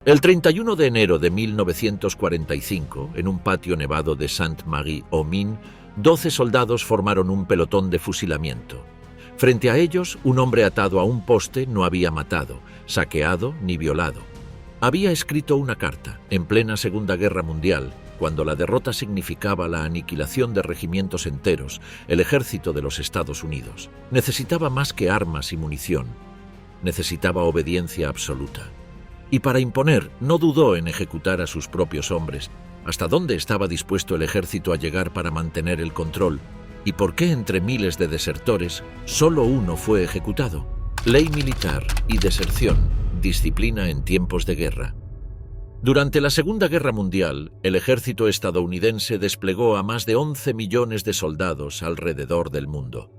El 31 de enero de 1945, en un patio nevado de Sainte-Marie-aux-Mines, 12 soldados formaron un pelotón de fusilamiento. Frente a ellos, un hombre atado a un poste no había matado, saqueado ni violado. Había escrito una carta, en plena Segunda Guerra Mundial, cuando la derrota significaba la aniquilación de regimientos enteros, el ejército de los Estados Unidos. Necesitaba más que armas y munición. Necesitaba obediencia absoluta. Y para imponer, no dudó en ejecutar a sus propios hombres. ¿Hasta dónde estaba dispuesto el ejército a llegar para mantener el control? ¿Y por qué entre miles de desertores, solo uno fue ejecutado? Ley militar y deserción, disciplina en tiempos de guerra. Durante la Segunda Guerra Mundial, el ejército estadounidense desplegó a más de 11 millones de soldados alrededor del mundo.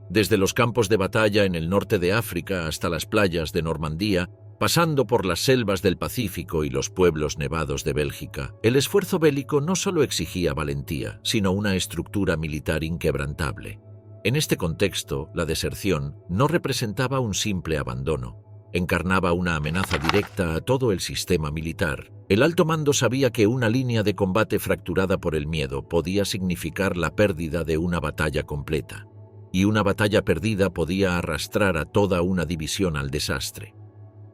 Desde los campos de batalla en el norte de África hasta las playas de Normandía, pasando por las selvas del Pacífico y los pueblos nevados de Bélgica, el esfuerzo bélico no solo exigía valentía, sino una estructura militar inquebrantable. En este contexto, la deserción no representaba un simple abandono. Encarnaba una amenaza directa a todo el sistema militar. El alto mando sabía que una línea de combate fracturada por el miedo podía significar la pérdida de una batalla completa. Y una batalla perdida podía arrastrar a toda una división al desastre.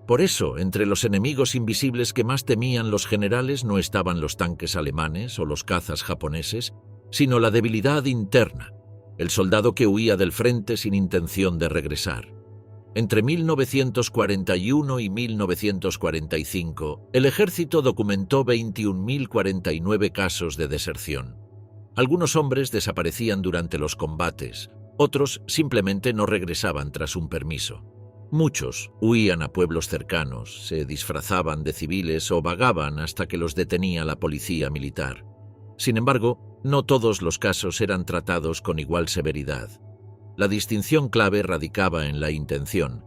Por eso, entre los enemigos invisibles que más temían los generales no estaban los tanques alemanes o los cazas japoneses, sino la debilidad interna, el soldado que huía del frente sin intención de regresar. Entre 1941 y 1945, el ejército documentó 21.049 casos de deserción. Algunos hombres desaparecían durante los combates, otros simplemente no regresaban tras un permiso. Muchos huían a pueblos cercanos, se disfrazaban de civiles o vagaban hasta que los detenía la policía militar. Sin embargo, no todos los casos eran tratados con igual severidad. La distinción clave radicaba en la intención.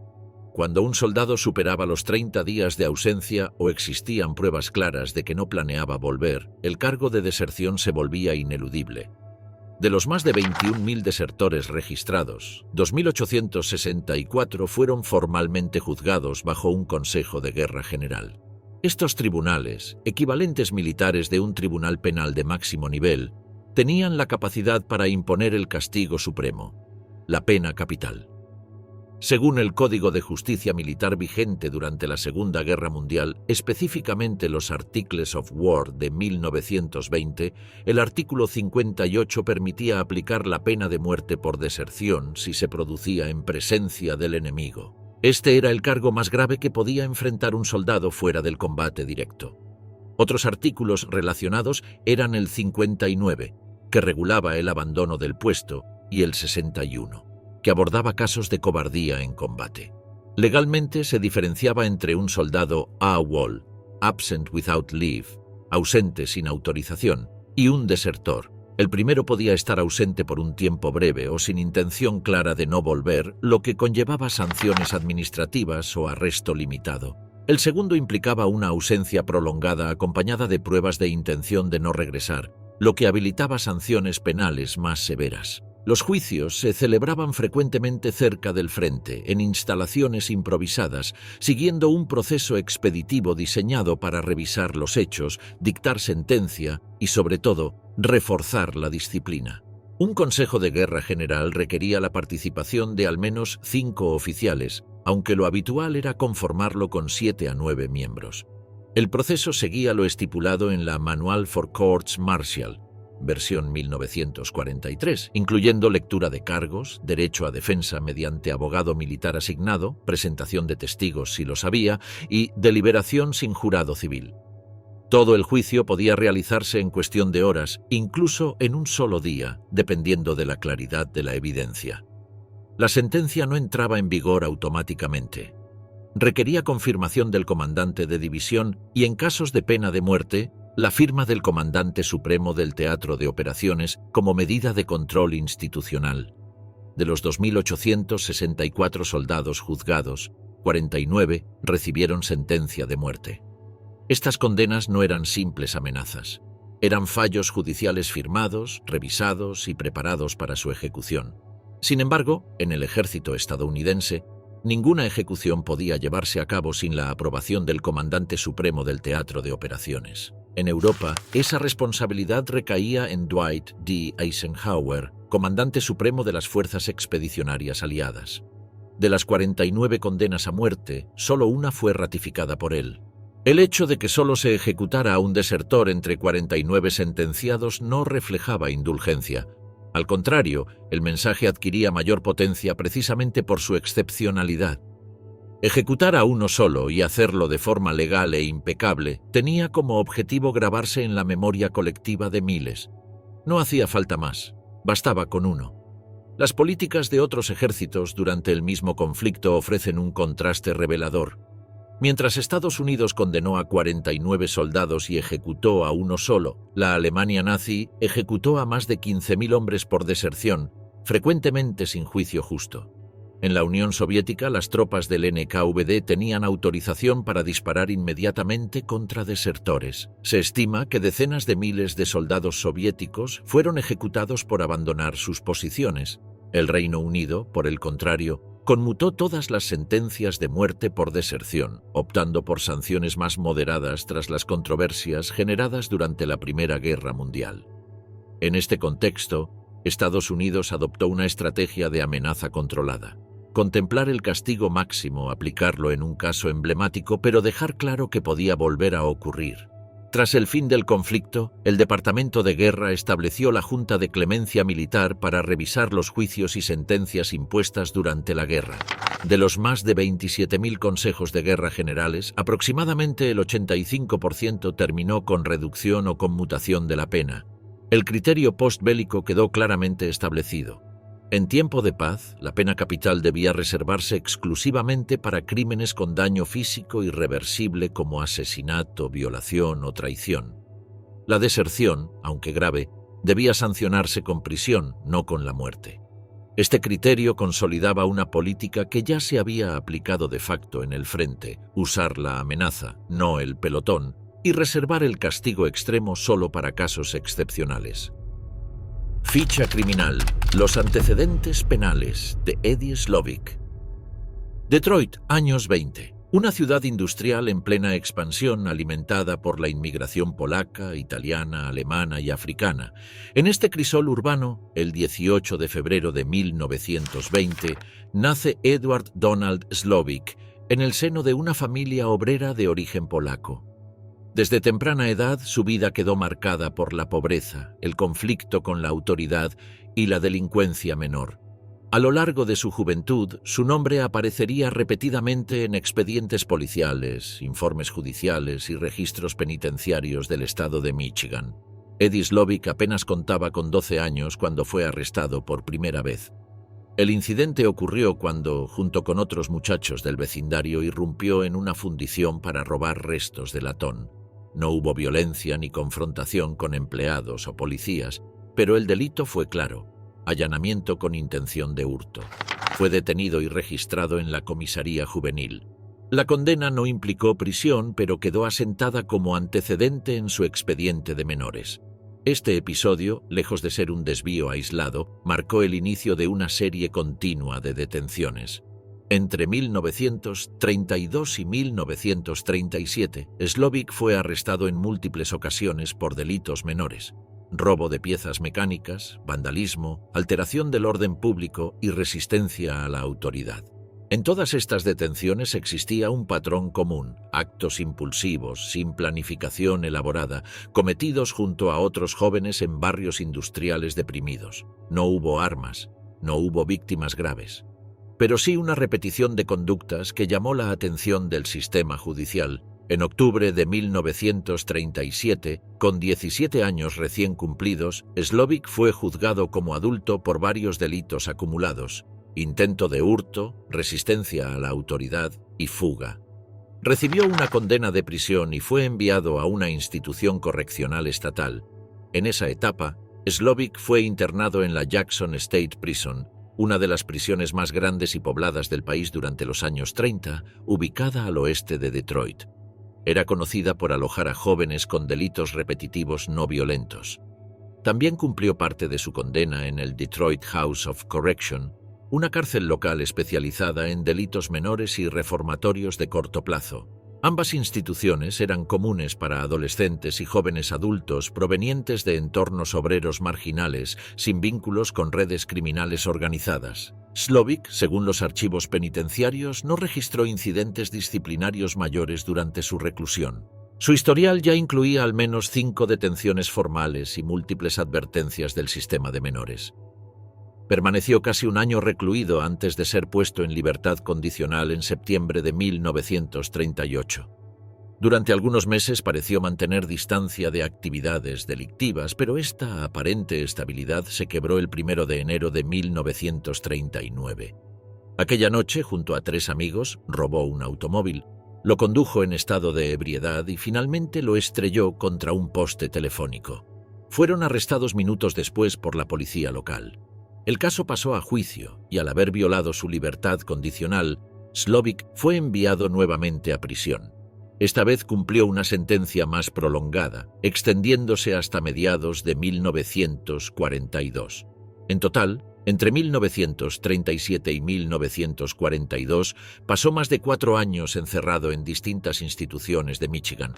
Cuando un soldado superaba los 30 días de ausencia o existían pruebas claras de que no planeaba volver, el cargo de deserción se volvía ineludible. De los más de 21.000 desertores registrados, 2.864 fueron formalmente juzgados bajo un Consejo de Guerra General. Estos tribunales, equivalentes militares de un tribunal penal de máximo nivel, tenían la capacidad para imponer el castigo supremo, la pena capital. Según el Código de Justicia Militar vigente durante la Segunda Guerra Mundial, específicamente los Articles of War de 1920, el artículo 58 permitía aplicar la pena de muerte por deserción si se producía en presencia del enemigo. Este era el cargo más grave que podía enfrentar un soldado fuera del combate directo. Otros artículos relacionados eran el 59, que regulaba el abandono del puesto, y el 61. Que abordaba casos de cobardía en combate. Legalmente se diferenciaba entre un soldado AWOL, absent without leave, ausente sin autorización, y un desertor. El primero podía estar ausente por un tiempo breve o sin intención clara de no volver, lo que conllevaba sanciones administrativas o arresto limitado. El segundo implicaba una ausencia prolongada acompañada de pruebas de intención de no regresar, lo que habilitaba sanciones penales más severas. Los juicios se celebraban frecuentemente cerca del frente, en instalaciones improvisadas, siguiendo un proceso expeditivo diseñado para revisar los hechos, dictar sentencia y, sobre todo, reforzar la disciplina. Un Consejo de Guerra General requería la participación de al menos 5 oficiales, aunque lo habitual era conformarlo con 7 a 9 miembros. El proceso seguía lo estipulado en la Manual for Courts Martial, versión 1943, incluyendo lectura de cargos, derecho a defensa mediante abogado militar asignado, presentación de testigos si los había y deliberación sin jurado civil. Todo el juicio podía realizarse en cuestión de horas, incluso en un solo día, dependiendo de la claridad de la evidencia. La sentencia no entraba en vigor automáticamente. Requería confirmación del comandante de división y, en casos de pena de muerte, la firma del comandante supremo del teatro de operaciones como medida de control institucional. De los 2.864 soldados juzgados, 49 recibieron sentencia de muerte. Estas condenas no eran simples amenazas. Eran fallos judiciales firmados, revisados y preparados para su ejecución. Sin embargo, en el ejército estadounidense, Ninguna ejecución podía llevarse a cabo sin la aprobación del comandante supremo del teatro de operaciones. En Europa, esa responsabilidad recaía en Dwight D. Eisenhower, comandante supremo de las fuerzas expedicionarias aliadas. De las 49 condenas a muerte, solo una fue ratificada por él. El hecho de que solo se ejecutara a un desertor entre 49 sentenciados no reflejaba indulgencia. Al contrario, el mensaje adquiría mayor potencia precisamente por su excepcionalidad. Ejecutar a uno solo y hacerlo de forma legal e impecable tenía como objetivo grabarse en la memoria colectiva de miles. No hacía falta más, bastaba con uno. Las políticas de otros ejércitos durante el mismo conflicto ofrecen un contraste revelador. Mientras Estados Unidos condenó a 49 soldados y ejecutó a uno solo, la Alemania nazi ejecutó a más de 15.000 hombres por deserción, frecuentemente sin juicio justo. En la Unión Soviética, las tropas del NKVD tenían autorización para disparar inmediatamente contra desertores. Se estima que decenas de miles de soldados soviéticos fueron ejecutados por abandonar sus posiciones. El Reino Unido, por el contrario, conmutó todas las sentencias de muerte por deserción, optando por sanciones más moderadas tras las controversias generadas durante la Primera Guerra Mundial. En este contexto, Estados Unidos adoptó una estrategia de amenaza controlada. Contemplar el castigo máximo, aplicarlo en un caso emblemático, pero dejar claro que podía volver a ocurrir. Tras el fin del conflicto, el Departamento de Guerra estableció la Junta de Clemencia Militar para revisar los juicios y sentencias impuestas durante la guerra. De los más de 27.000 consejos de guerra generales, aproximadamente el 85% terminó con reducción o conmutación de la pena. El criterio postbélico quedó claramente establecido. En tiempo de paz, la pena capital debía reservarse exclusivamente para crímenes con daño físico irreversible como asesinato, violación o traición. La deserción, aunque grave, debía sancionarse con prisión, no con la muerte. Este criterio consolidaba una política que ya se había aplicado de facto en el frente: usar la amenaza, no el pelotón, y reservar el castigo extremo solo para casos excepcionales. Ficha criminal: los antecedentes penales de Eddie Slovic. Detroit, años 20. Una ciudad industrial en plena expansión alimentada por la inmigración polaca, italiana, alemana y africana. En este crisol urbano, el 18 de febrero de 1920, nace Edward Donald Slovic en el seno de una familia obrera de origen polaco. Desde temprana edad, su vida quedó marcada por la pobreza, el conflicto con la autoridad y la delincuencia menor. A lo largo de su juventud, su nombre aparecería repetidamente en expedientes policiales, informes judiciales y registros penitenciarios del estado de Michigan. Eddie Slovic apenas contaba con 12 años cuando fue arrestado por primera vez. El incidente ocurrió cuando, junto con otros muchachos del vecindario, irrumpió en una fundición para robar restos de latón. No hubo violencia ni confrontación con empleados o policías, pero el delito fue claro: allanamiento con intención de hurto. Fue detenido y registrado en la comisaría juvenil. La condena no implicó prisión, pero quedó asentada como antecedente en su expediente de menores. Este episodio, lejos de ser un desvío aislado, marcó el inicio de una serie continua de detenciones. Entre 1932 y 1937, Slovic fue arrestado en múltiples ocasiones por delitos menores: robo de piezas mecánicas, vandalismo, alteración del orden público y resistencia a la autoridad. En todas estas detenciones existía un patrón común: actos impulsivos, sin planificación elaborada, cometidos junto a otros jóvenes en barrios industriales deprimidos. No hubo armas, no hubo víctimas graves, pero sí una repetición de conductas que llamó la atención del sistema judicial. En octubre de 1937, con 17 años recién cumplidos, Slovic fue juzgado como adulto por varios delitos acumulados: intento de hurto, resistencia a la autoridad y fuga. Recibió una condena de prisión y fue enviado a una institución correccional estatal. En esa etapa, Slovic fue internado en la Jackson State Prison, una de las prisiones más grandes y pobladas del país durante los años 30, ubicada al oeste de Detroit. Era conocida por alojar a jóvenes con delitos repetitivos no violentos. También cumplió parte de su condena en el Detroit House of Correction, una cárcel local especializada en delitos menores y reformatorios de corto plazo. Ambas instituciones eran comunes para adolescentes y jóvenes adultos provenientes de entornos obreros marginales, sin vínculos con redes criminales organizadas. Slovic, según los archivos penitenciarios, no registró incidentes disciplinarios mayores durante su reclusión. Su historial ya incluía al menos 5 detenciones formales y múltiples advertencias del sistema de menores. Permaneció casi un año recluido antes de ser puesto en libertad condicional en septiembre de 1938. Durante algunos meses pareció mantener distancia de actividades delictivas, pero esta aparente estabilidad se quebró el 1 de enero de 1939. Aquella noche, junto a 3 amigos, robó un automóvil, lo condujo en estado de ebriedad y finalmente lo estrelló contra un poste telefónico. Fueron arrestados minutos después por la policía local. El caso pasó a juicio y al haber violado su libertad condicional, Slovic fue enviado nuevamente a prisión. Esta vez cumplió una sentencia más prolongada, extendiéndose hasta mediados de 1942. En total, entre 1937 y 1942, pasó más de 4 años encerrado en distintas instituciones de Michigan.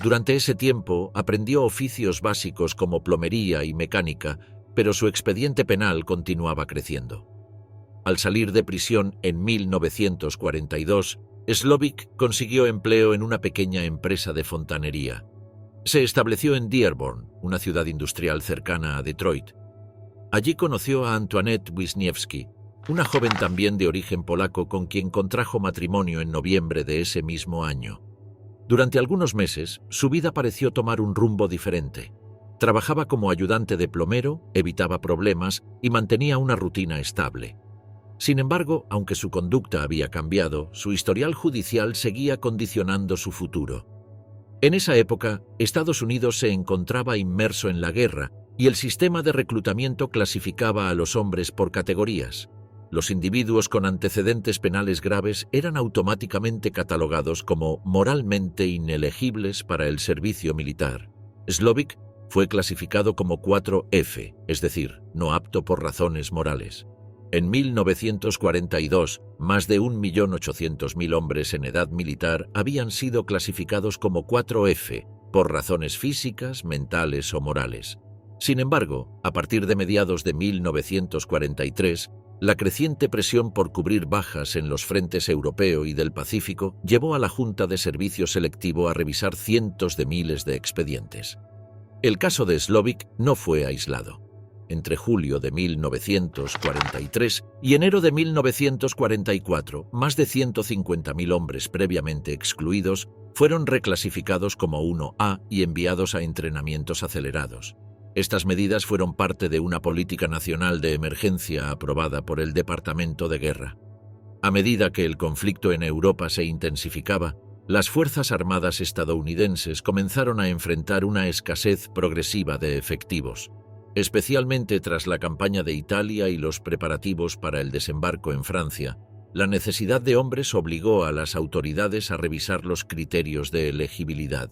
Durante ese tiempo, aprendió oficios básicos como plomería y mecánica, pero su expediente penal continuaba creciendo. Al salir de prisión en 1942, Slovic consiguió empleo en una pequeña empresa de fontanería. Se estableció en Dearborn, una ciudad industrial cercana a Detroit. Allí conoció a Antoinette Wisniewski, una joven también de origen polaco con quien contrajo matrimonio en noviembre de ese mismo año. Durante algunos meses, su vida pareció tomar un rumbo diferente. Trabajaba como ayudante de plomero, evitaba problemas y mantenía una rutina estable. Sin embargo, aunque su conducta había cambiado, su historial judicial seguía condicionando su futuro. En esa época, Estados Unidos se encontraba inmerso en la guerra y el sistema de reclutamiento clasificaba a los hombres por categorías. Los individuos con antecedentes penales graves eran automáticamente catalogados como moralmente inelegibles para el servicio militar. Slovic fue clasificado como 4F, es decir, no apto por razones morales. En 1942, más de 1.800.000 hombres en edad militar habían sido clasificados como 4F por razones físicas, mentales o morales. Sin embargo, a partir de mediados de 1943, la creciente presión por cubrir bajas en los frentes europeo y del Pacífico llevó a la Junta de Servicio Selectivo a revisar cientos de miles de expedientes. El caso de Slovic no fue aislado. Entre julio de 1943 y enero de 1944, más de 150.000 hombres previamente excluidos fueron reclasificados como 1A y enviados a entrenamientos acelerados. Estas medidas fueron parte de una política nacional de emergencia aprobada por el Departamento de Guerra. A medida que el conflicto en Europa se intensificaba, las Fuerzas Armadas estadounidenses comenzaron a enfrentar una escasez progresiva de efectivos. Especialmente tras la campaña de Italia y los preparativos para el desembarco en Francia, la necesidad de hombres obligó a las autoridades a revisar los criterios de elegibilidad.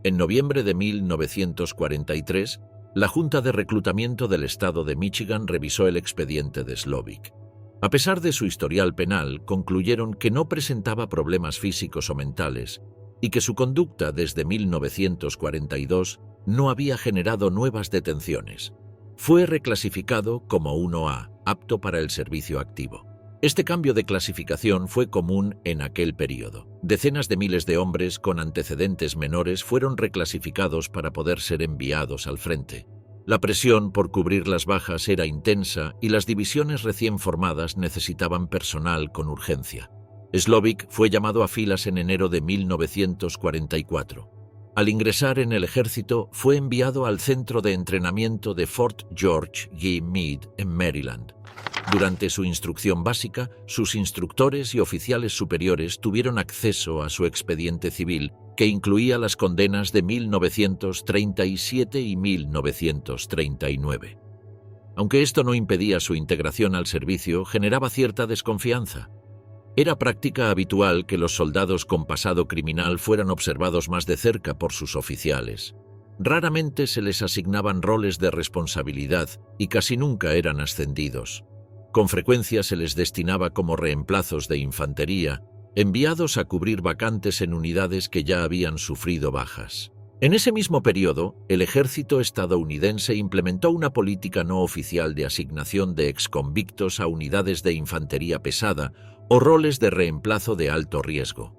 En noviembre de 1943, la Junta de Reclutamiento del Estado de Michigan revisó el expediente de Slovic. A pesar de su historial penal, concluyeron que no presentaba problemas físicos o mentales y que su conducta desde 1942 no había generado nuevas detenciones. Fue reclasificado como 1A, apto para el servicio activo. Este cambio de clasificación fue común en aquel periodo. Decenas de miles de hombres con antecedentes menores fueron reclasificados para poder ser enviados al frente. La presión por cubrir las bajas era intensa y las divisiones recién formadas necesitaban personal con urgencia. Slovic fue llamado a filas en enero de 1944. Al ingresar en el ejército, fue enviado al centro de entrenamiento de Fort George G. Meade, en Maryland. Durante su instrucción básica, sus instructores y oficiales superiores tuvieron acceso a su expediente civil, que incluía las condenas de 1937 y 1939. Aunque esto no impedía su integración al servicio, generaba cierta desconfianza. Era práctica habitual que los soldados con pasado criminal fueran observados más de cerca por sus oficiales. Raramente se les asignaban roles de responsabilidad y casi nunca eran ascendidos. Con frecuencia se les destinaba como reemplazos de infantería, enviados a cubrir vacantes en unidades que ya habían sufrido bajas. En ese mismo periodo, el ejército estadounidense implementó una política no oficial de asignación de exconvictos a unidades de infantería pesada o roles de reemplazo de alto riesgo.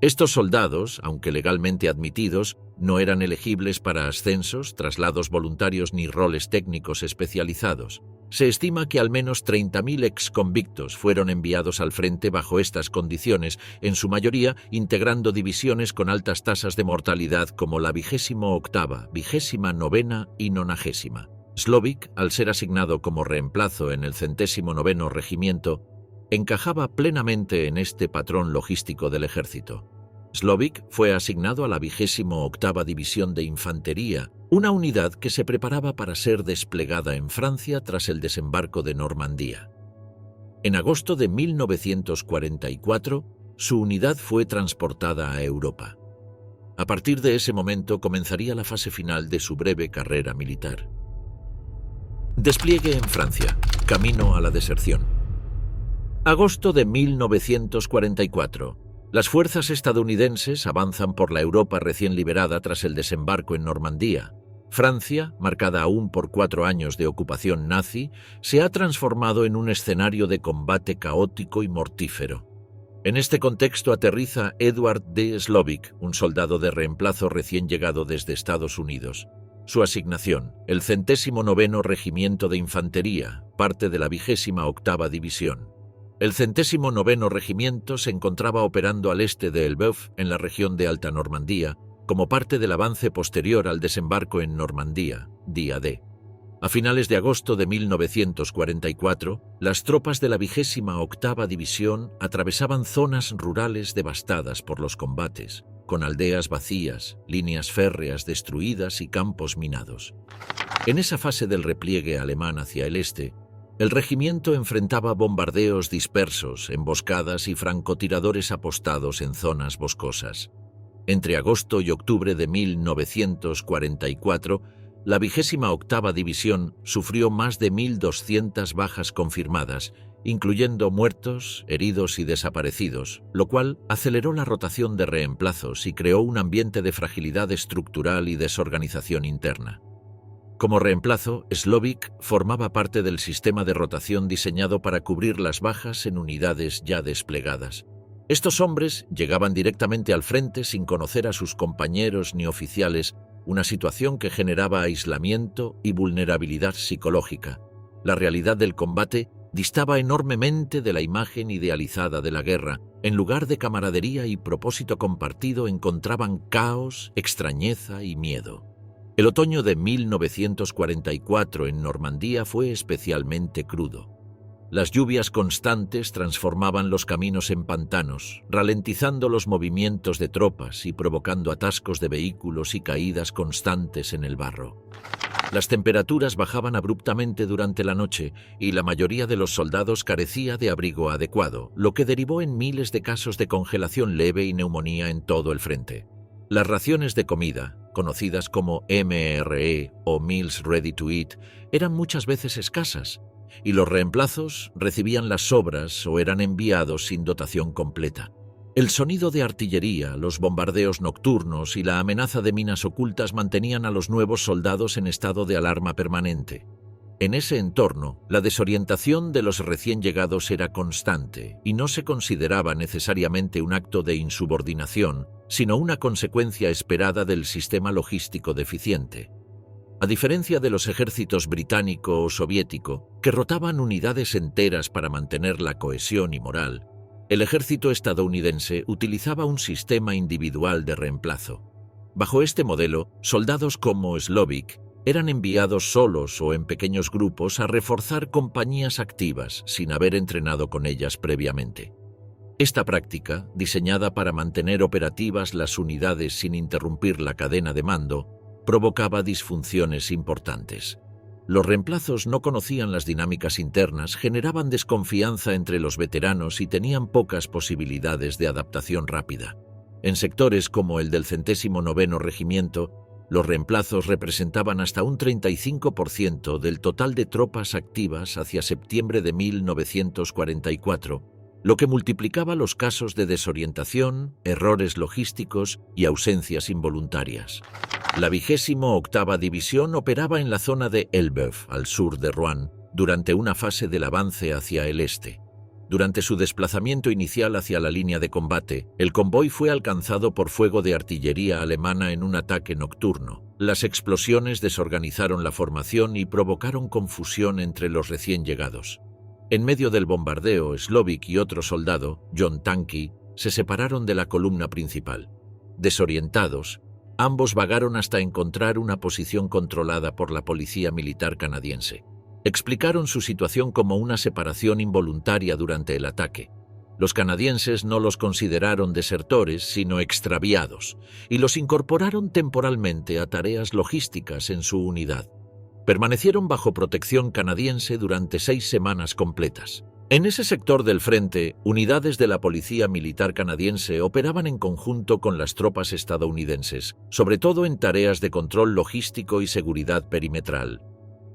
Estos soldados, aunque legalmente admitidos, no eran elegibles para ascensos, traslados voluntarios ni roles técnicos especializados. Se estima que al menos 30.000 exconvictos fueron enviados al frente bajo estas condiciones, en su mayoría integrando divisiones con altas tasas de mortalidad como la 28ª, 29ª y 90ª. Slovic, al ser asignado como reemplazo en el 109º Regimiento, encajaba plenamente en este patrón logístico del ejército. Slovic fue asignado a la 28ª División de Infantería, una unidad que se preparaba para ser desplegada en Francia tras el desembarco de Normandía. En agosto de 1944, su unidad fue transportada a Europa. A partir de ese momento comenzaría la fase final de su breve carrera militar. Despliegue en Francia, camino a la deserción. Agosto de 1944. Las fuerzas estadounidenses avanzan por la Europa recién liberada tras el desembarco en Normandía. Francia, marcada aún por 4 años de ocupación nazi, se ha transformado en un escenario de combate caótico y mortífero. En este contexto aterriza Edward D. Slovic, un soldado de reemplazo recién llegado desde Estados Unidos. Su asignación, el 109º Regimiento de Infantería, parte de la 28ª División. El 109º Regimiento se encontraba operando al este de Elbeuf, en la región de Alta Normandía, como parte del avance posterior al desembarco en Normandía, día D. A finales de agosto de 1944, las tropas de la 28ª División atravesaban zonas rurales devastadas por los combates, con aldeas vacías, líneas férreas destruidas y campos minados. En esa fase del repliegue alemán hacia el este, el regimiento enfrentaba bombardeos dispersos, emboscadas y francotiradores apostados en zonas boscosas. Entre agosto y octubre de 1944, la 28ª División sufrió más de 1.200 bajas confirmadas, incluyendo muertos, heridos y desaparecidos, lo cual aceleró la rotación de reemplazos y creó un ambiente de fragilidad estructural y desorganización interna. Como reemplazo, Slovic formaba parte del sistema de rotación diseñado para cubrir las bajas en unidades ya desplegadas. Estos hombres llegaban directamente al frente sin conocer a sus compañeros ni oficiales, una situación que generaba aislamiento y vulnerabilidad psicológica. La realidad del combate distaba enormemente de la imagen idealizada de la guerra. En lugar de camaradería y propósito compartido encontraban caos, extrañeza y miedo. El otoño de 1944 en Normandía fue especialmente crudo. Las lluvias constantes transformaban los caminos en pantanos, ralentizando los movimientos de tropas y provocando atascos de vehículos y caídas constantes en el barro. Las temperaturas bajaban abruptamente durante la noche y la mayoría de los soldados carecía de abrigo adecuado, lo que derivó en miles de casos de congelación leve y neumonía en todo el frente. Las raciones de comida, conocidas como MRE o Meals Ready to Eat, eran muchas veces escasas, y los reemplazos recibían las sobras o eran enviados sin dotación completa. El sonido de artillería, los bombardeos nocturnos y la amenaza de minas ocultas mantenían a los nuevos soldados en estado de alarma permanente. En ese entorno, la desorientación de los recién llegados era constante y no se consideraba necesariamente un acto de insubordinación, sino una consecuencia esperada del sistema logístico deficiente. A diferencia de los ejércitos británico o soviético, que rotaban unidades enteras para mantener la cohesión y moral, el ejército estadounidense utilizaba un sistema individual de reemplazo. Bajo este modelo, soldados como Slovic eran enviados solos o en pequeños grupos a reforzar compañías activas sin haber entrenado con ellas previamente. Esta práctica, diseñada para mantener operativas las unidades sin interrumpir la cadena de mando, provocaba disfunciones importantes. Los reemplazos no conocían las dinámicas internas, generaban desconfianza entre los veteranos y tenían pocas posibilidades de adaptación rápida. En sectores como el del 109º Regimiento, Los reemplazos representaban hasta un 35% del total de tropas activas hacia septiembre de 1944, lo que multiplicaba los casos de desorientación, errores logísticos y ausencias involuntarias. La 28ª División operaba en la zona de Elbeuf, al sur de Rouen, durante una fase del avance hacia el este. Durante su desplazamiento inicial hacia la línea de combate, el convoy fue alcanzado por fuego de artillería alemana en un ataque nocturno. Las explosiones desorganizaron la formación y provocaron confusión entre los recién llegados. En medio del bombardeo, Slovik y otro soldado, John Tanky, se separaron de la columna principal. Desorientados, ambos vagaron hasta encontrar una posición controlada por la policía militar canadiense. Explicaron su situación como una separación involuntaria durante el ataque. Los canadienses no los consideraron desertores, sino extraviados, y los incorporaron temporalmente a tareas logísticas en su unidad. Permanecieron bajo protección canadiense durante 6 semanas completas. En ese sector del frente, unidades de la policía militar canadiense operaban en conjunto con las tropas estadounidenses, sobre todo en tareas de control logístico y seguridad perimetral.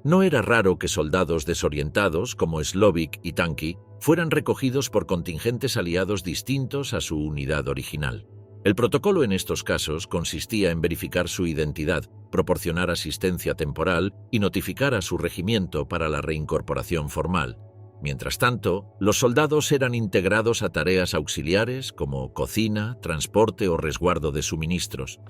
No era raro que soldados desorientados, como Slovik y Tanky, fueran recogidos por contingentes aliados distintos a su unidad original. El protocolo en estos casos consistía en verificar su identidad, proporcionar asistencia temporal y notificar a su regimiento para la reincorporación formal. Mientras tanto, los soldados eran integrados a tareas auxiliares como cocina, transporte o resguardo de suministros.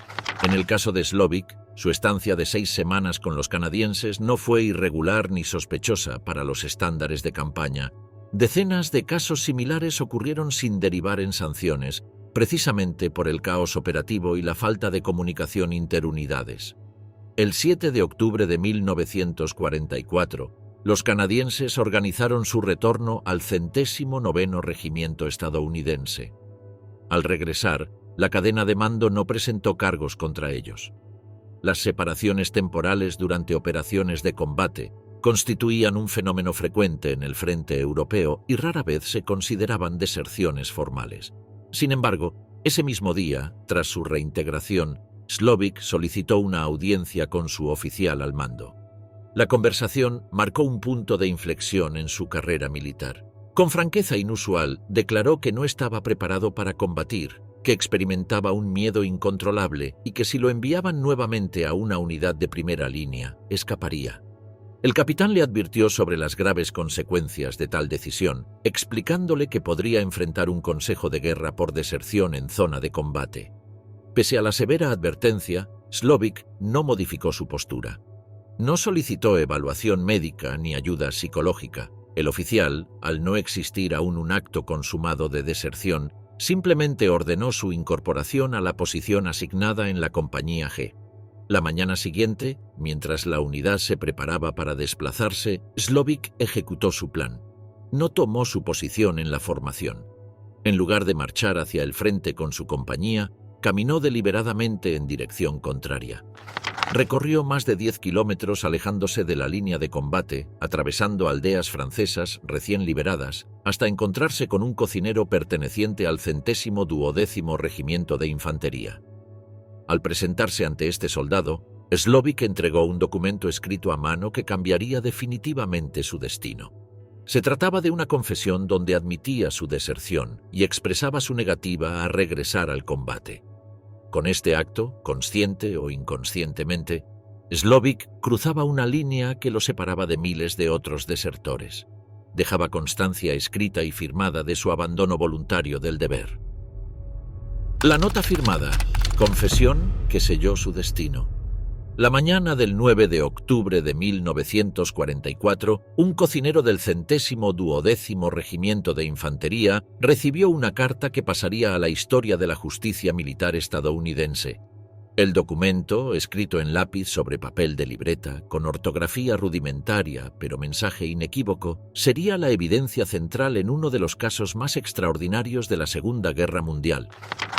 En el caso de Slovik, su estancia de 6 semanas con los canadienses no fue irregular ni sospechosa para los estándares de campaña. Decenas de casos similares ocurrieron sin derivar en sanciones, precisamente por el caos operativo y la falta de comunicación interunidades. El 7 de octubre de 1944, los canadienses organizaron su retorno al 109º Regimiento estadounidense. Al regresar, la cadena de mando no presentó cargos contra ellos. Las separaciones temporales durante operaciones de combate constituían un fenómeno frecuente en el frente europeo y rara vez se consideraban deserciones formales. Sin embargo, ese mismo día, tras su reintegración, Slovik solicitó una audiencia con su oficial al mando. La conversación marcó un punto de inflexión en su carrera militar. Con franqueza inusual, declaró que no estaba preparado para combatir, que experimentaba un miedo incontrolable y que si lo enviaban nuevamente a una unidad de primera línea, escaparía. El capitán le advirtió sobre las graves consecuencias de tal decisión, explicándole que podría enfrentar un consejo de guerra por deserción en zona de combate. Pese a la severa advertencia, Slovik no modificó su postura. No solicitó evaluación médica ni ayuda psicológica. El oficial, al no existir aún un acto consumado de deserción, simplemente ordenó su incorporación a la posición asignada en la compañía G. La mañana siguiente, mientras la unidad se preparaba para desplazarse, Slovik ejecutó su plan. No tomó su posición en la formación. En lugar de marchar hacia el frente con su compañía, caminó deliberadamente en dirección contraria. Recorrió más de 10 kilómetros alejándose de la línea de combate, atravesando aldeas francesas recién liberadas, hasta encontrarse con un cocinero perteneciente al 112º Regimiento de Infantería. Al presentarse ante este soldado, Slovik entregó un documento escrito a mano que cambiaría definitivamente su destino. Se trataba de una confesión donde admitía su deserción y expresaba su negativa a regresar al combate. Con este acto, consciente o inconscientemente, Slovik cruzaba una línea que lo separaba de miles de otros desertores. Dejaba constancia escrita y firmada de su abandono voluntario del deber. La nota firmada, confesión que selló su destino. La mañana del 9 de octubre de 1944, un cocinero del 112º Regimiento de Infantería recibió una carta que pasaría a la historia de la justicia militar estadounidense. El documento, escrito en lápiz sobre papel de libreta, con ortografía rudimentaria pero mensaje inequívoco, sería la evidencia central en uno de los casos más extraordinarios de la Segunda Guerra Mundial.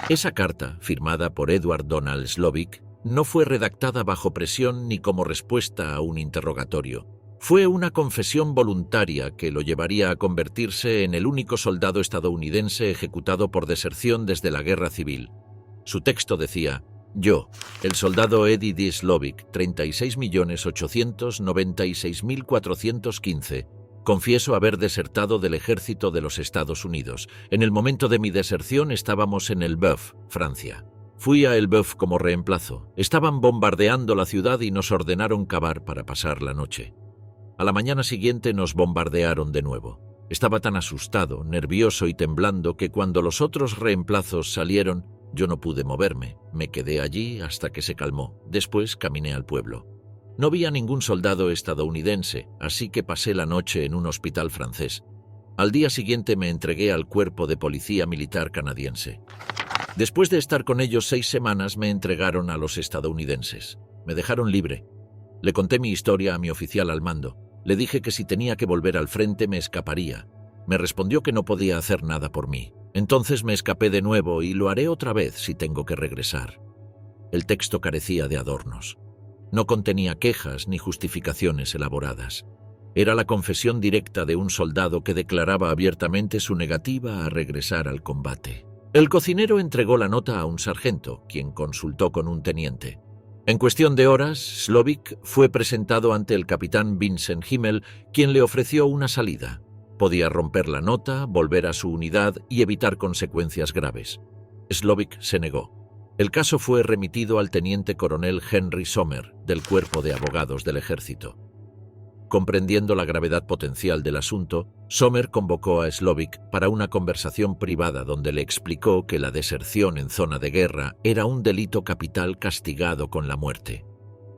Esa carta, firmada por Edward Donald Slovik, no fue redactada bajo presión ni como respuesta a un interrogatorio. Fue una confesión voluntaria que lo llevaría a convertirse en el único soldado estadounidense ejecutado por deserción desde la Guerra Civil. Su texto decía: Yo, el soldado Eddie D. Slovic, 36.896.415, confieso haber desertado del ejército de los Estados Unidos. En el momento de mi deserción estábamos en Elbeuf, Francia. Fui a Elbeuf como reemplazo. Estaban bombardeando la ciudad y nos ordenaron cavar para pasar la noche. A la mañana siguiente nos bombardearon de nuevo. Estaba tan asustado, nervioso y temblando que cuando los otros reemplazos salieron, yo no pude moverme. Me quedé allí hasta que se calmó. Después caminé al pueblo. No vi a ningún soldado estadounidense, así que pasé la noche en un hospital francés. Al día siguiente me entregué al cuerpo de policía militar canadiense. Después de estar con ellos 6 semanas, me entregaron a los estadounidenses. Me dejaron libre. Le conté mi historia a mi oficial al mando. Le dije que si tenía que volver al frente me escaparía. Me respondió que no podía hacer nada por mí. Entonces me escapé de nuevo y lo haré otra vez si tengo que regresar. El texto carecía de adornos. No contenía quejas ni justificaciones elaboradas. Era la confesión directa de un soldado que declaraba abiertamente su negativa a regresar al combate. El cocinero entregó la nota a un sargento, quien consultó con un teniente. En cuestión de horas, Slovic fue presentado ante el capitán Vincent Himmel, quien le ofreció una salida. Podía romper la nota, volver a su unidad y evitar consecuencias graves. Slovic se negó. El caso fue remitido al teniente coronel Henry Sommer, del Cuerpo de Abogados del Ejército. Comprendiendo la gravedad potencial del asunto, Sommer convocó a Slovic para una conversación privada donde le explicó que la deserción en zona de guerra era un delito capital castigado con la muerte.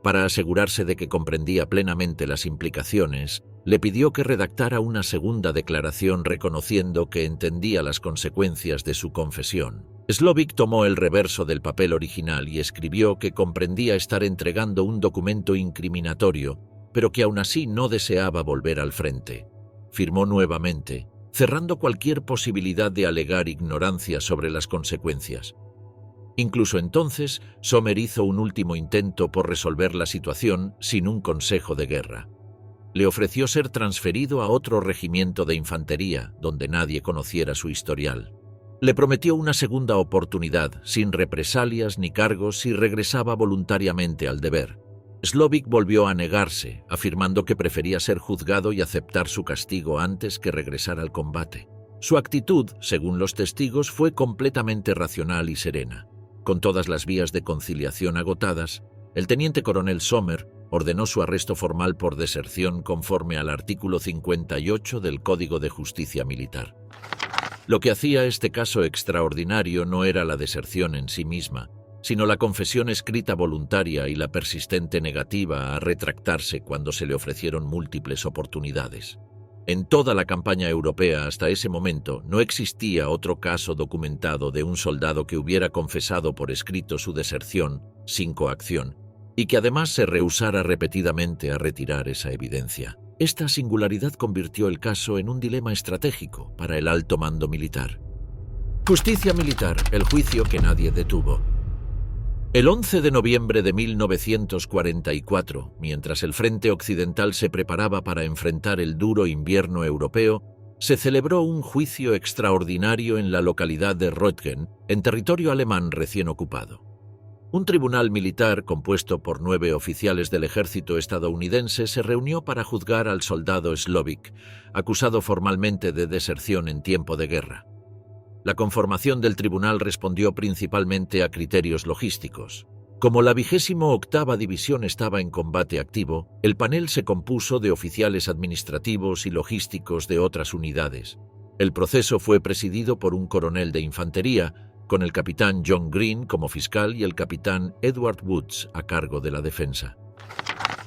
Para asegurarse de que comprendía plenamente las implicaciones, le pidió que redactara una segunda declaración reconociendo que entendía las consecuencias de su confesión. Slovic tomó el reverso del papel original y escribió que comprendía estar entregando un documento incriminatorio, pero que aún así no deseaba volver al frente. Firmó nuevamente, cerrando cualquier posibilidad de alegar ignorancia sobre las consecuencias. Incluso entonces, Sommer hizo un último intento por resolver la situación sin un consejo de guerra. Le ofreció ser transferido a otro regimiento de infantería, donde nadie conociera su historial. Le prometió una segunda oportunidad, sin represalias ni cargos, si regresaba voluntariamente al deber. Slovic volvió a negarse, afirmando que prefería ser juzgado y aceptar su castigo antes que regresar al combate. Su actitud, según los testigos, fue completamente racional y serena. Con todas las vías de conciliación agotadas, el teniente coronel Sommer ordenó su arresto formal por deserción conforme al artículo 58 del Código de Justicia Militar. Lo que hacía este caso extraordinario no era la deserción en sí misma, sino la confesión escrita voluntaria y la persistente negativa a retractarse cuando se le ofrecieron múltiples oportunidades. En toda la campaña europea hasta ese momento no existía otro caso documentado de un soldado que hubiera confesado por escrito su deserción sin coacción y que además se rehusara repetidamente a retirar esa evidencia. Esta singularidad convirtió el caso en un dilema estratégico para el alto mando militar. Justicia militar, el juicio que nadie detuvo. El 11 de noviembre de 1944, mientras el frente occidental se preparaba para enfrentar el duro invierno europeo, se celebró un juicio extraordinario en la localidad de Röttgen, en territorio alemán recién ocupado. Un tribunal militar compuesto por 9 oficiales del ejército estadounidense se reunió para juzgar al soldado Slovic, acusado formalmente de deserción en tiempo de guerra. La conformación del tribunal respondió principalmente a criterios logísticos. Como la 28ª División estaba en combate activo, el panel se compuso de oficiales administrativos y logísticos de otras unidades. El proceso fue presidido por un coronel de infantería, con el capitán John Green como fiscal y el capitán Edward Woods a cargo de la defensa.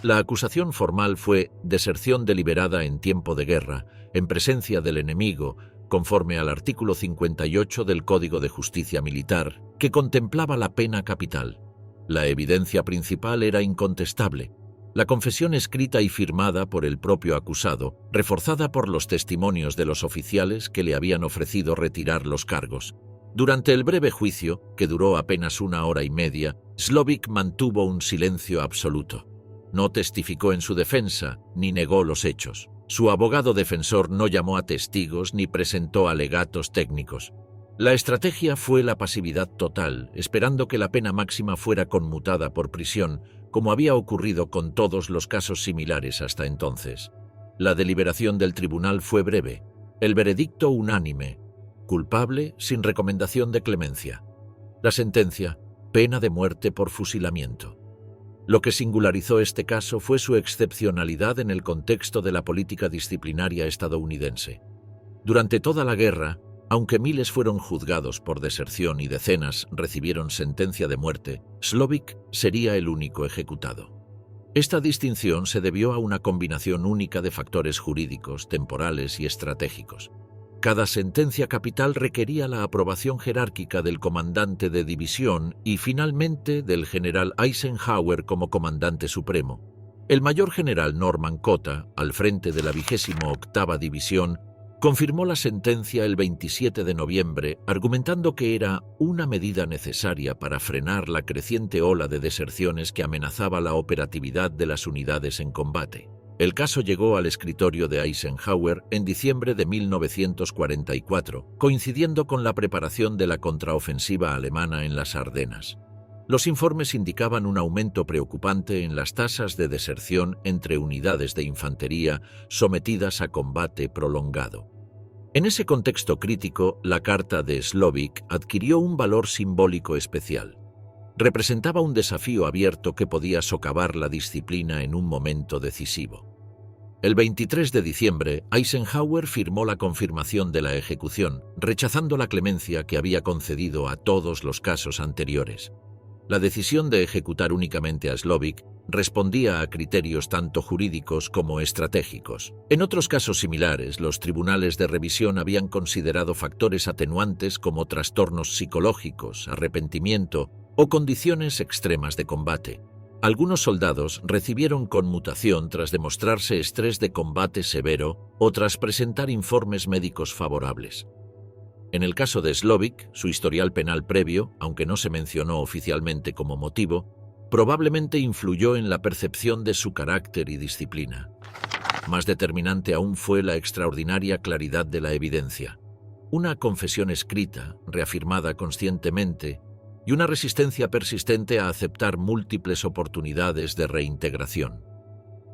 La acusación formal fue deserción deliberada en tiempo de guerra, en presencia del enemigo, conforme al artículo 58 del Código de Justicia Militar, que contemplaba la pena capital. La evidencia principal era incontestable. La confesión escrita y firmada por el propio acusado, reforzada por los testimonios de los oficiales que le habían ofrecido retirar los cargos. Durante el breve juicio, que duró apenas 1 hora y media, Slovic mantuvo un silencio absoluto. No testificó en su defensa, ni negó los hechos. Su abogado defensor no llamó a testigos ni presentó alegatos técnicos. La estrategia fue la pasividad total, esperando que la pena máxima fuera conmutada por prisión, como había ocurrido con todos los casos similares hasta entonces. La deliberación del tribunal fue breve, el veredicto unánime, culpable sin recomendación de clemencia. La sentencia, pena de muerte por fusilamiento. Lo que singularizó este caso fue su excepcionalidad en el contexto de la política disciplinaria estadounidense. Durante toda la guerra, aunque miles fueron juzgados por deserción y decenas recibieron sentencia de muerte, Slovic sería el único ejecutado. Esta distinción se debió a una combinación única de factores jurídicos, temporales y estratégicos. Cada sentencia capital requería la aprobación jerárquica del comandante de división y, finalmente, del general Eisenhower como comandante supremo. El mayor general Norman Cota, al frente de la 28ª División, confirmó la sentencia el 27 de noviembre, argumentando que era una medida necesaria para frenar la creciente ola de deserciones que amenazaba la operatividad de las unidades en combate. El caso llegó al escritorio de Eisenhower en diciembre de 1944, coincidiendo con la preparación de la contraofensiva alemana en las Ardenas. Los informes indicaban un aumento preocupante en las tasas de deserción entre unidades de infantería sometidas a combate prolongado. En ese contexto crítico, la carta de Slovic adquirió un valor simbólico especial. Representaba un desafío abierto que podía socavar la disciplina en un momento decisivo. El 23 de diciembre, Eisenhower firmó la confirmación de la ejecución, rechazando la clemencia que había concedido a todos los casos anteriores. La decisión de ejecutar únicamente a Slovic respondía a criterios tanto jurídicos como estratégicos. En otros casos similares, los tribunales de revisión habían considerado factores atenuantes como trastornos psicológicos, arrepentimiento o condiciones extremas de combate. Algunos soldados recibieron conmutación tras demostrarse estrés de combate severo o tras presentar informes médicos favorables. En el caso de Slovic, su historial penal previo, aunque no se mencionó oficialmente como motivo, probablemente influyó en la percepción de su carácter y disciplina. Más determinante aún fue la extraordinaria claridad de la evidencia. Una confesión escrita, reafirmada conscientemente, y una resistencia persistente a aceptar múltiples oportunidades de reintegración.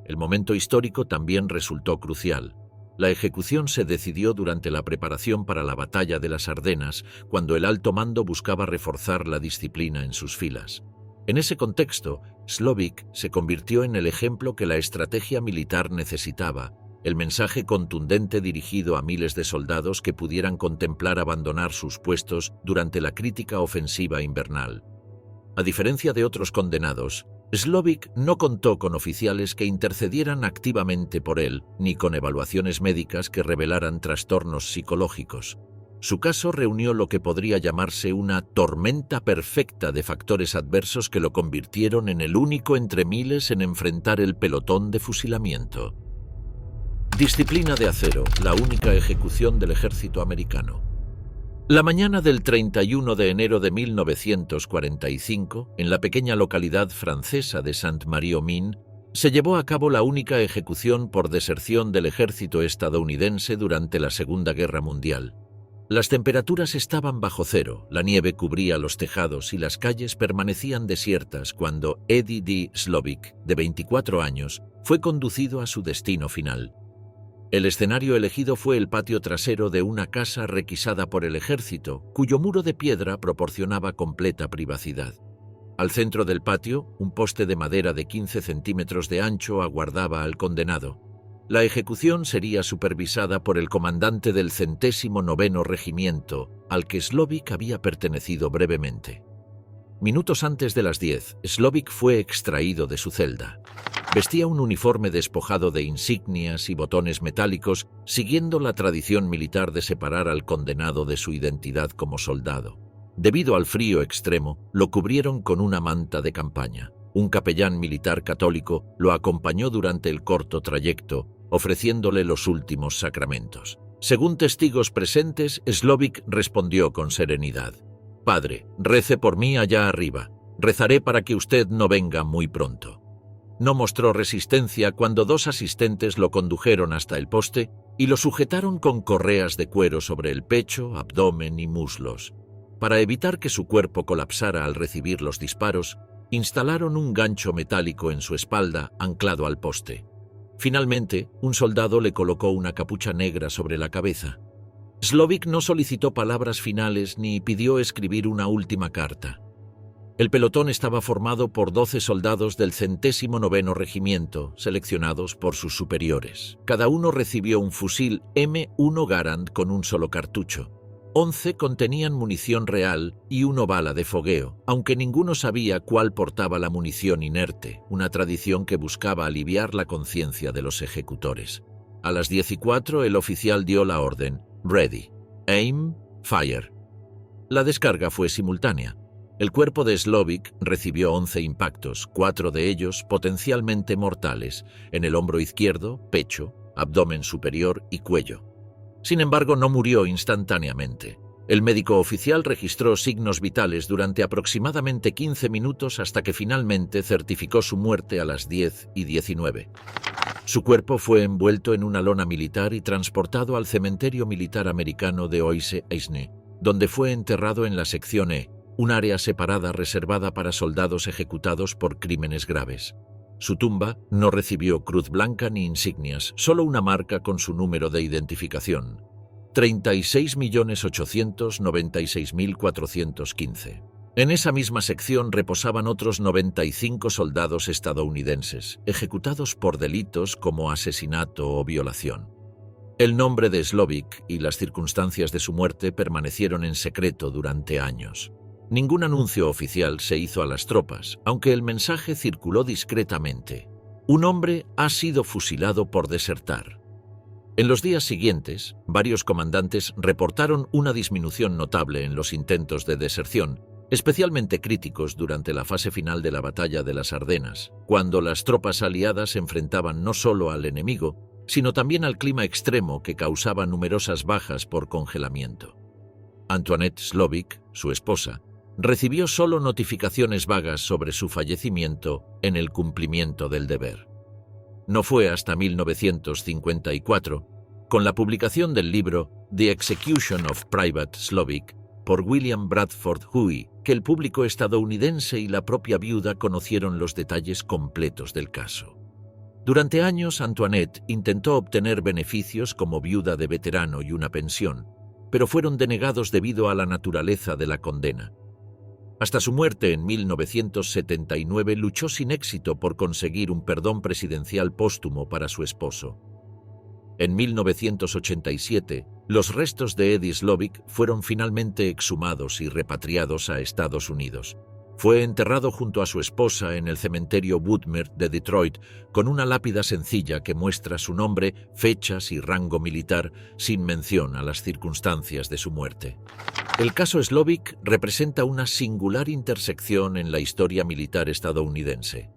El momento histórico también resultó crucial. La ejecución se decidió durante la preparación para la batalla de las Ardenas, cuando el alto mando buscaba reforzar la disciplina en sus filas. En ese contexto, Slovic se convirtió en el ejemplo que la estrategia militar necesitaba, el mensaje contundente dirigido a miles de soldados que pudieran contemplar abandonar sus puestos durante la crítica ofensiva invernal. A diferencia de otros condenados, Slovic no contó con oficiales que intercedieran activamente por él, ni con evaluaciones médicas que revelaran trastornos psicológicos. Su caso reunió lo que podría llamarse una tormenta perfecta de factores adversos que lo convirtieron en el único entre miles en enfrentar el pelotón de fusilamiento. Disciplina de acero, la única ejecución del ejército americano. La mañana del 31 de enero de 1945, en la pequeña localidad francesa de Sainte-Marie-aux-Mines, se llevó a cabo la única ejecución por deserción del ejército estadounidense durante la Segunda Guerra Mundial. Las temperaturas estaban bajo cero, la nieve cubría los tejados y las calles permanecían desiertas cuando Eddie D. Slovic, de 24 años, fue conducido a su destino final. El escenario elegido fue el patio trasero de una casa requisada por el ejército, cuyo muro de piedra proporcionaba completa privacidad. Al centro del patio, un poste de madera de 15 centímetros de ancho aguardaba al condenado. La ejecución sería supervisada por el comandante del 109º Regimiento, al que Slovic había pertenecido brevemente. Minutos antes de las 10, Slovic fue extraído de su celda. Vestía un uniforme despojado de insignias y botones metálicos, siguiendo la tradición militar de separar al condenado de su identidad como soldado. Debido al frío extremo, lo cubrieron con una manta de campaña. Un capellán militar católico lo acompañó durante el corto trayecto, ofreciéndole los últimos sacramentos. Según testigos presentes, Slovic respondió con serenidad: «Padre, rece por mí allá arriba. Rezaré para que usted no venga muy pronto». No mostró resistencia cuando dos asistentes lo condujeron hasta el poste y lo sujetaron con correas de cuero sobre el pecho, abdomen y muslos. Para evitar que su cuerpo colapsara al recibir los disparos, instalaron un gancho metálico en su espalda anclado al poste. Finalmente, un soldado le colocó una capucha negra sobre la cabeza. Slovic no solicitó palabras finales ni pidió escribir una última carta. El pelotón estaba formado por 12 soldados del 109º Regimiento, seleccionados por sus superiores. Cada uno recibió un fusil M1 Garand con un solo cartucho. 11 contenían munición real y 1 bala de fogueo, aunque ninguno sabía cuál portaba la munición inerte, una tradición que buscaba aliviar la conciencia de los ejecutores. A las 10:04 el oficial dio la orden: Ready, aim, fire. La descarga fue simultánea. El cuerpo de Slovic recibió 11 impactos, 4 de ellos potencialmente mortales, en el hombro izquierdo, pecho, abdomen superior y cuello. Sin embargo, no murió instantáneamente. El médico oficial registró signos vitales durante aproximadamente 15 minutos hasta que finalmente certificó su muerte a las 10:19. Su cuerpo fue envuelto en una lona militar y transportado al cementerio militar americano de Oise-Aisne, donde fue enterrado en la sección E, un área separada reservada para soldados ejecutados por crímenes graves. Su tumba no recibió cruz blanca ni insignias, solo una marca con su número de identificación: 36.896.415. En esa misma sección reposaban otros 95 soldados estadounidenses, ejecutados por delitos como asesinato o violación. El nombre de Slovic y las circunstancias de su muerte permanecieron en secreto durante años. Ningún anuncio oficial se hizo a las tropas, aunque el mensaje circuló discretamente: un hombre ha sido fusilado por desertar. En los días siguientes, varios comandantes reportaron una disminución notable en los intentos de deserción, especialmente críticos durante la fase final de la batalla de las Ardenas, cuando las tropas aliadas se enfrentaban no solo al enemigo, sino también al clima extremo que causaba numerosas bajas por congelamiento. Antoinette Slovic, su esposa, recibió solo notificaciones vagas sobre su fallecimiento en el cumplimiento del deber. No fue hasta 1954, con la publicación del libro The Execution of Private Slovic por William Bradford Huey, que el público estadounidense y la propia viuda conocieron los detalles completos del caso. Durante años, Antoinette intentó obtener beneficios como viuda de veterano y una pensión, pero fueron denegados debido a la naturaleza de la condena. Hasta su muerte en 1979 luchó sin éxito por conseguir un perdón presidencial póstumo para su esposo. En 1987, los restos de Eddie Slovic fueron finalmente exhumados y repatriados a Estados Unidos. Fue enterrado junto a su esposa en el cementerio Woodmere de Detroit, con una lápida sencilla que muestra su nombre, fechas y rango militar, sin mención a las circunstancias de su muerte. El caso Slovic representa una singular intersección en la historia militar estadounidense.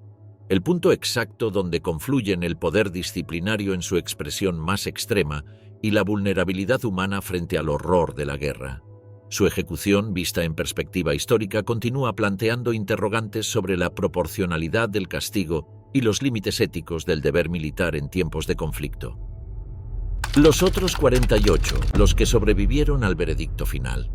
El punto exacto donde confluyen el poder disciplinario en su expresión más extrema y la vulnerabilidad humana frente al horror de la guerra. Su ejecución, vista en perspectiva histórica, continúa planteando interrogantes sobre la proporcionalidad del castigo y los límites éticos del deber militar en tiempos de conflicto. Los otros 48, los que sobrevivieron al veredicto final.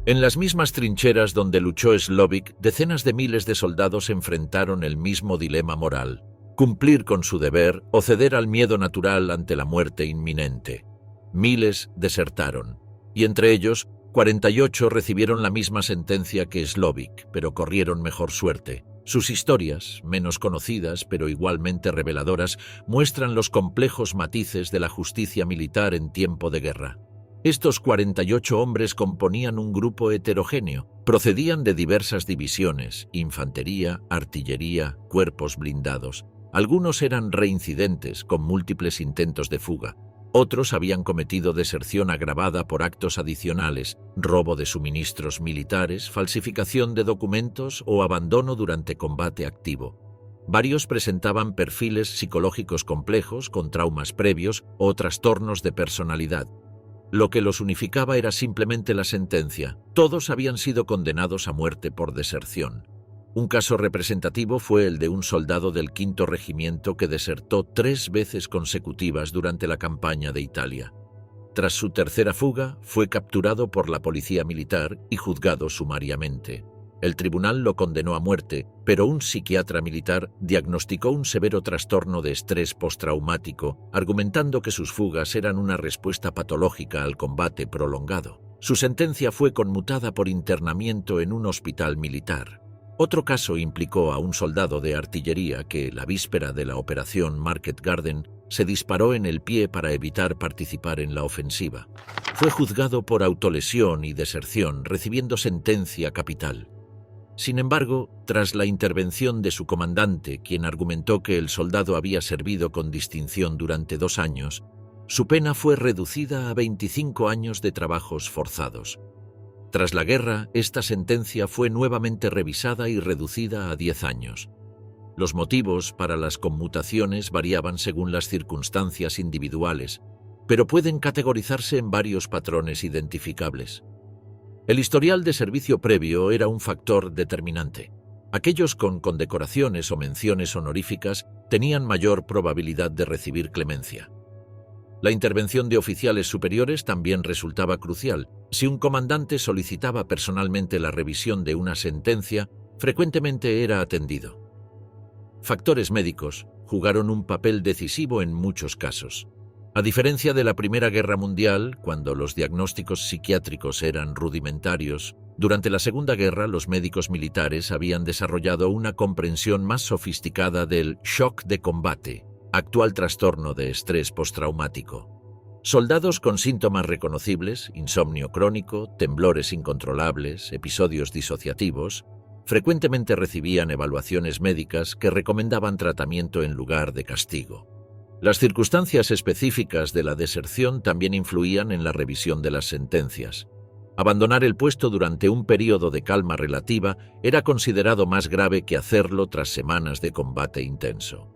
En las mismas trincheras donde luchó Slovic, decenas de miles de soldados enfrentaron el mismo dilema moral: cumplir con su deber o ceder al miedo natural ante la muerte inminente. Miles desertaron, y entre ellos, 48 recibieron la misma sentencia que Slovic, pero corrieron mejor suerte. Sus historias, menos conocidas pero igualmente reveladoras, muestran los complejos matices de la justicia militar en tiempo de guerra. Estos 48 hombres componían un grupo heterogéneo, procedían de diversas divisiones: infantería, artillería, cuerpos blindados. Algunos eran reincidentes, con múltiples intentos de fuga. Otros habían cometido deserción agravada por actos adicionales, robo de suministros militares, falsificación de documentos o abandono durante combate activo. Varios presentaban perfiles psicológicos complejos con traumas previos o trastornos de personalidad. Lo que los unificaba era simplemente la sentencia: todos habían sido condenados a muerte por deserción. Un caso representativo fue el de un soldado del Quinto Regimiento que desertó 3 veces consecutivas durante la campaña de Italia. Tras su tercera fuga, fue capturado por la policía militar y juzgado sumariamente. El tribunal lo condenó a muerte, pero un psiquiatra militar diagnosticó un severo trastorno de estrés postraumático, argumentando que sus fugas eran una respuesta patológica al combate prolongado. Su sentencia fue conmutada por internamiento en un hospital militar. Otro caso implicó a un soldado de artillería que, la víspera de la operación Market Garden, se disparó en el pie para evitar participar en la ofensiva. Fue juzgado por autolesión y deserción, recibiendo sentencia capital. Sin embargo, tras la intervención de su comandante, quien argumentó que el soldado había servido con distinción durante 2 años, su pena fue reducida a 25 años de trabajos forzados. Tras la guerra, esta sentencia fue nuevamente revisada y reducida a 10 años. Los motivos para las conmutaciones variaban según las circunstancias individuales, pero pueden categorizarse en varios patrones identificables. El historial de servicio previo era un factor determinante. Aquellos con condecoraciones o menciones honoríficas tenían mayor probabilidad de recibir clemencia. La intervención de oficiales superiores también resultaba crucial. Si un comandante solicitaba personalmente la revisión de una sentencia, frecuentemente era atendido. Factores médicos jugaron un papel decisivo en muchos casos. A diferencia de la Primera Guerra Mundial, cuando los diagnósticos psiquiátricos eran rudimentarios, durante la Segunda Guerra los médicos militares habían desarrollado una comprensión más sofisticada del shock de combate, actual trastorno de estrés postraumático. Soldados con síntomas reconocibles, insomnio crónico, temblores incontrolables, episodios disociativos, frecuentemente recibían evaluaciones médicas que recomendaban tratamiento en lugar de castigo. Las circunstancias específicas de la deserción también influían en la revisión de las sentencias. Abandonar el puesto durante un periodo de calma relativa era considerado más grave que hacerlo tras semanas de combate intenso.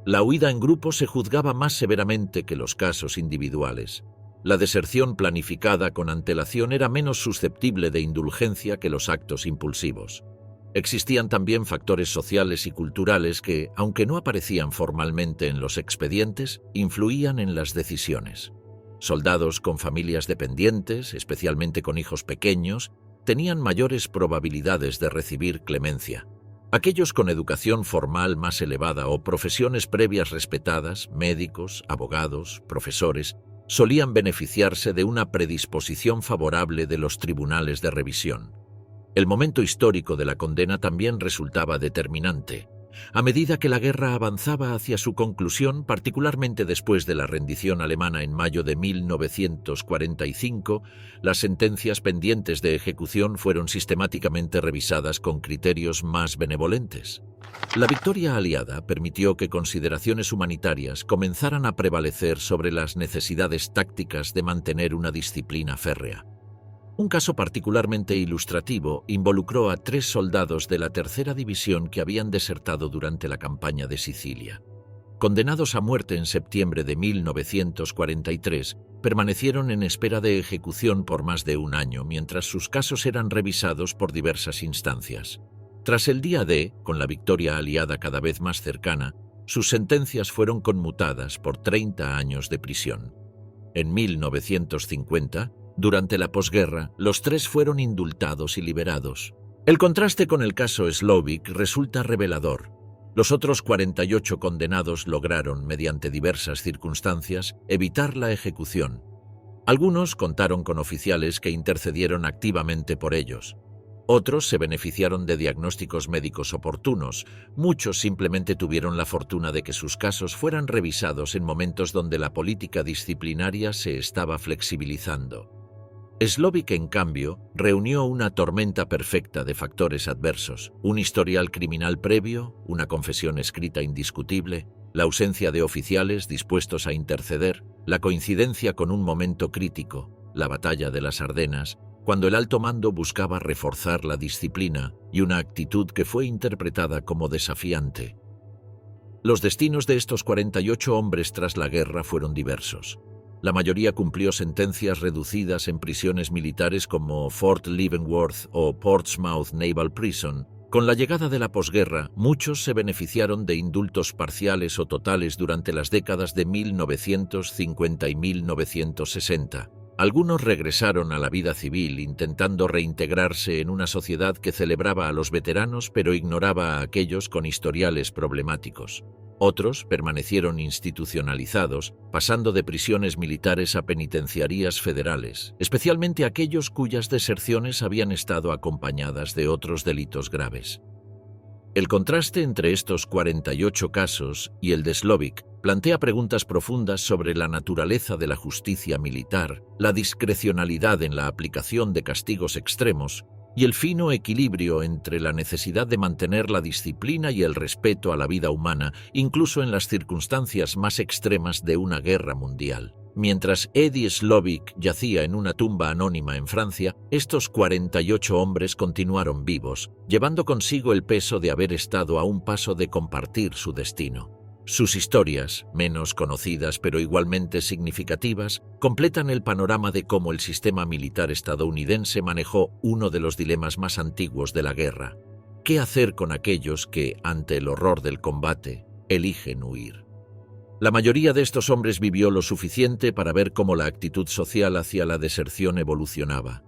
La huida en grupo se juzgaba más severamente que los casos individuales. La deserción planificada con antelación era menos susceptible de indulgencia que los actos impulsivos. Existían también factores sociales y culturales que, aunque no aparecían formalmente en los expedientes, influían en las decisiones. Soldados con familias dependientes, especialmente con hijos pequeños, tenían mayores probabilidades de recibir clemencia. Aquellos con educación formal más elevada o profesiones previas respetadas, médicos, abogados, profesores, solían beneficiarse de una predisposición favorable de los tribunales de revisión. El momento histórico de la condena también resultaba determinante. A medida que la guerra avanzaba hacia su conclusión, particularmente después de la rendición alemana en mayo de 1945, las sentencias pendientes de ejecución fueron sistemáticamente revisadas con criterios más benevolentes. La victoria aliada permitió que consideraciones humanitarias comenzaran a prevalecer sobre las necesidades tácticas de mantener una disciplina férrea. Un caso particularmente ilustrativo involucró a 3 soldados de la Tercera División que habían desertado durante la campaña de Sicilia. Condenados a muerte en septiembre de 1943, permanecieron en espera de ejecución por más de 1 año, mientras sus casos eran revisados por diversas instancias. Tras el día D, con la victoria aliada cada vez más cercana, sus sentencias fueron conmutadas por 30 años de prisión. En 1950, durante la posguerra, los 3 fueron indultados y liberados. El contraste con el caso Slovic resulta revelador. Los otros 48 condenados lograron, mediante diversas circunstancias, evitar la ejecución. Algunos contaron con oficiales que intercedieron activamente por ellos. Otros se beneficiaron de diagnósticos médicos oportunos. Muchos simplemente tuvieron la fortuna de que sus casos fueran revisados en momentos donde la política disciplinaria se estaba flexibilizando. Slovic, en cambio, reunió una tormenta perfecta de factores adversos: un historial criminal previo, una confesión escrita indiscutible, la ausencia de oficiales dispuestos a interceder, la coincidencia con un momento crítico, la batalla de las Ardenas, cuando el alto mando buscaba reforzar la disciplina, y una actitud que fue interpretada como desafiante. Los destinos de estos 48 hombres tras la guerra fueron diversos. La mayoría cumplió sentencias reducidas en prisiones militares como Fort Leavenworth o Portsmouth Naval Prison, Con la llegada de la posguerra, muchos se beneficiaron de indultos parciales o totales durante las décadas de 1950 y 1960. Algunos regresaron a la vida civil intentando reintegrarse en una sociedad que celebraba a los veteranos pero ignoraba a aquellos con historiales problemáticos. Otros permanecieron institucionalizados, pasando de prisiones militares a penitenciarías federales, especialmente aquellos cuyas deserciones habían estado acompañadas de otros delitos graves. El contraste entre estos 48 casos y el de Slovic plantea preguntas profundas sobre la naturaleza de la justicia militar, la discrecionalidad en la aplicación de castigos extremos y el fino equilibrio entre la necesidad de mantener la disciplina y el respeto a la vida humana, incluso en las circunstancias más extremas de una guerra mundial. Mientras Eddie Slovic yacía en una tumba anónima en Francia, estos 48 hombres continuaron vivos, llevando consigo el peso de haber estado a un paso de compartir su destino. Sus historias, menos conocidas pero igualmente significativas, completan el panorama de cómo el sistema militar estadounidense manejó uno de los dilemas más antiguos de la guerra. ¿Qué hacer con aquellos que, ante el horror del combate, eligen huir? La mayoría de estos hombres vivió lo suficiente para ver cómo la actitud social hacia la deserción evolucionaba.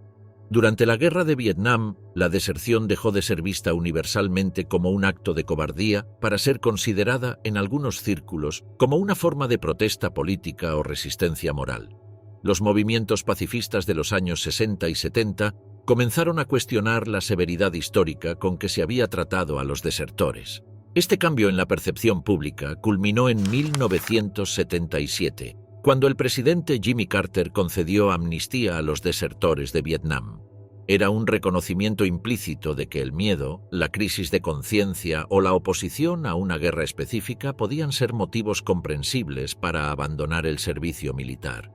Durante la Guerra de Vietnam, la deserción dejó de ser vista universalmente como un acto de cobardía para ser considerada en algunos círculos como una forma de protesta política o resistencia moral. Los movimientos pacifistas de los años 60 y 70 comenzaron a cuestionar la severidad histórica con que se había tratado a los desertores. Este cambio en la percepción pública culminó en 1977, cuando el presidente Jimmy Carter concedió amnistía a los desertores de Vietnam. Era un reconocimiento implícito de que el miedo, la crisis de conciencia o la oposición a una guerra específica podían ser motivos comprensibles para abandonar el servicio militar.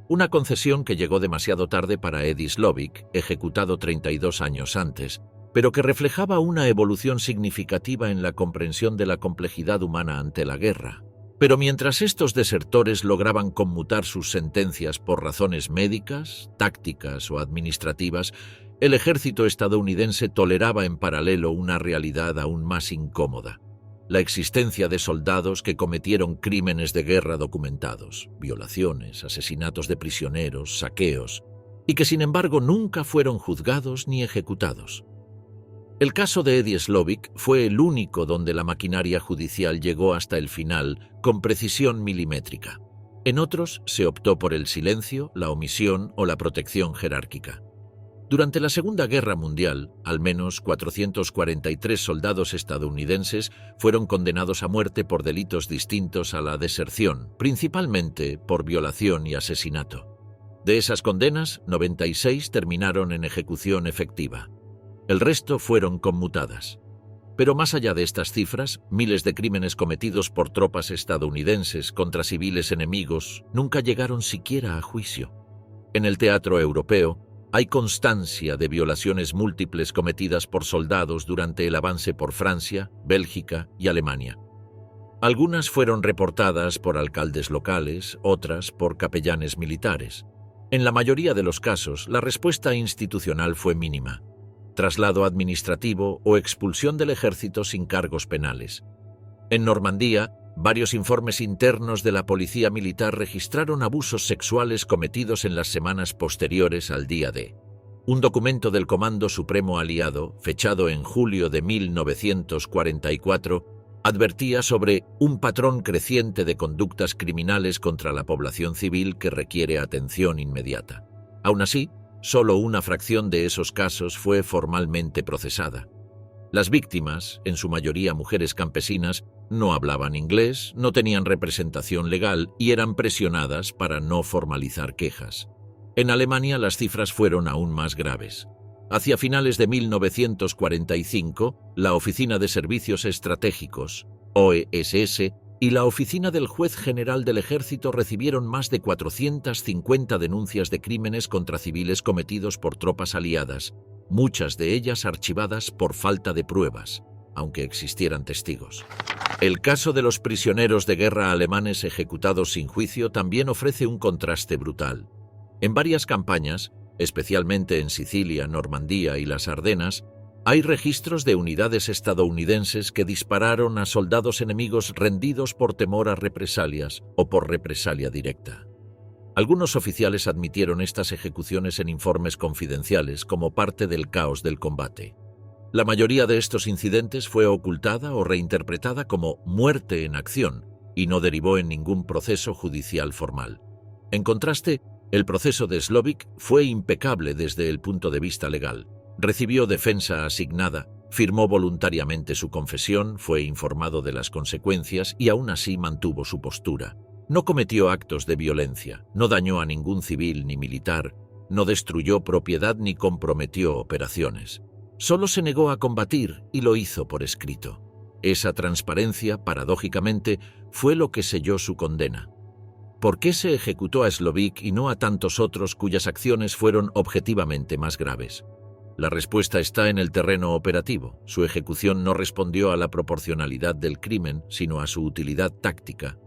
Una concesión que llegó demasiado tarde para Eddie Slovic, ejecutado 32 años antes, pero que reflejaba una evolución significativa en la comprensión de la complejidad humana ante la guerra. Pero mientras estos desertores lograban conmutar sus sentencias por razones médicas, tácticas o administrativas, el ejército estadounidense toleraba en paralelo una realidad aún más incómoda: la existencia de soldados que cometieron crímenes de guerra documentados, violaciones, asesinatos de prisioneros, saqueos, y que sin embargo nunca fueron juzgados ni ejecutados. El caso de Eddie Slovic fue el único donde la maquinaria judicial llegó hasta el final con precisión milimétrica. En otros se optó por el silencio, la omisión o la protección jerárquica. Durante la Segunda Guerra Mundial, al menos 443 soldados estadounidenses fueron condenados a muerte por delitos distintos a la deserción, principalmente por violación y asesinato. De esas condenas, 96 terminaron en ejecución efectiva. El resto fueron conmutadas. Pero más allá de estas cifras, miles de crímenes cometidos por tropas estadounidenses contra civiles enemigos nunca llegaron siquiera a juicio. En el teatro europeo, hay constancia de violaciones múltiples cometidas por soldados durante el avance por Francia, Bélgica y Alemania. Algunas fueron reportadas por alcaldes locales, otras por capellanes militares. En la mayoría de los casos, la respuesta institucional fue mínima: traslado administrativo o expulsión del ejército sin cargos penales. En Normandía, varios informes internos de la policía militar registraron abusos sexuales cometidos en las semanas posteriores al día D. Un documento del Comando Supremo Aliado, fechado en julio de 1944, advertía sobre un patrón creciente de conductas criminales contra la población civil que requiere atención inmediata. Aún así, solo una fracción de esos casos fue formalmente procesada. Las víctimas, en su mayoría mujeres campesinas, no hablaban inglés, no tenían representación legal y eran presionadas para no formalizar quejas. En Alemania las cifras fueron aún más graves. Hacia finales de 1945, la Oficina de Servicios Estratégicos, OESS, y la Oficina del Juez General del Ejército recibieron más de 450 denuncias de crímenes contra civiles cometidos por tropas aliadas, muchas de ellas archivadas por falta de pruebas, aunque existieran testigos. El caso de los prisioneros de guerra alemanes ejecutados sin juicio también ofrece un contraste brutal. En varias campañas, especialmente en Sicilia, Normandía y las Ardenas, Hay registros de unidades estadounidenses que dispararon a soldados enemigos rendidos por temor a represalias o por represalia directa. Algunos oficiales admitieron estas ejecuciones en informes confidenciales como parte del caos del combate. La mayoría de estos incidentes fue ocultada o reinterpretada como muerte en acción y no derivó en ningún proceso judicial formal. En contraste, el proceso de Slovic fue impecable desde el punto de vista legal. Recibió defensa asignada, firmó voluntariamente su confesión, fue informado de las consecuencias y aún así mantuvo su postura. No cometió actos de violencia, no dañó a ningún civil ni militar, no destruyó propiedad ni comprometió operaciones. Solo se negó a combatir y lo hizo por escrito. Esa transparencia, paradójicamente, fue lo que selló su condena. ¿Por qué se ejecutó a Slovic y no a tantos otros cuyas acciones fueron objetivamente más graves? La respuesta está en el terreno operativo. Su ejecución no respondió a la proporcionalidad del crimen, sino a su utilidad táctica.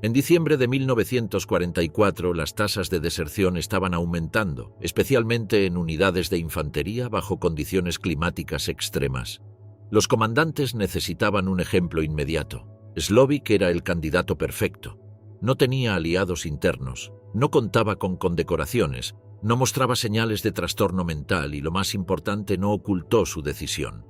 En diciembre de 1944, las tasas de deserción estaban aumentando, especialmente en unidades de infantería bajo condiciones climáticas extremas. Los comandantes necesitaban un ejemplo inmediato. Slovic era el candidato perfecto. No tenía aliados internos, no contaba con condecoraciones, no mostraba señales de trastorno mental y, lo más importante, no ocultó su decisión.